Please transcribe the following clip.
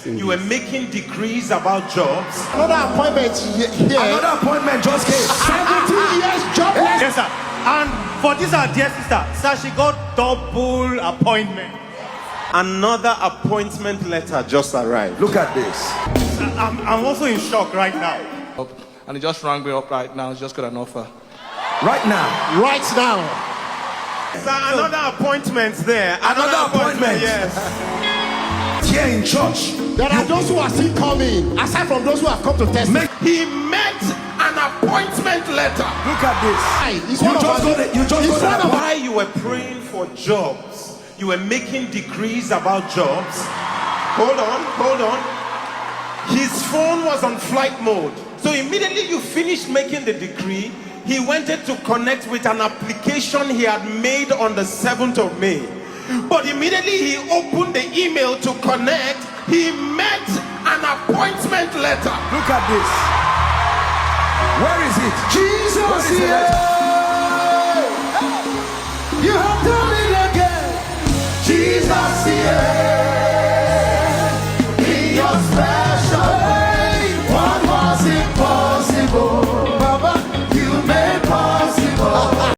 You were making decrees about jobs. Another appointment here. Another appointment just came. 17 years jobless. Yes, sir. And for this, our dear sister, sir, she got double appointment. Another appointment letter just arrived. Look at this. I'm also in shock right now. And he just rang me up right now. He's just got an offer. Right now. Right now. Sir, another appointment there. Another appointment. Yes. Here in church. There are those who are still coming, aside from those who have come to testify. He met an appointment letter. Look at this. He's You one of just us. got it. You just He's got one it. of us. While you were praying for jobs, you were making decrees about jobs. Hold on. His phone was on flight mode. So immediately you finished making the decree, he wanted to connect with an application he had made on the 7th of May. But immediately he opened the email to connect, he met an appointment letter. Look at this. Where is it? Jesus Where is the here. letter?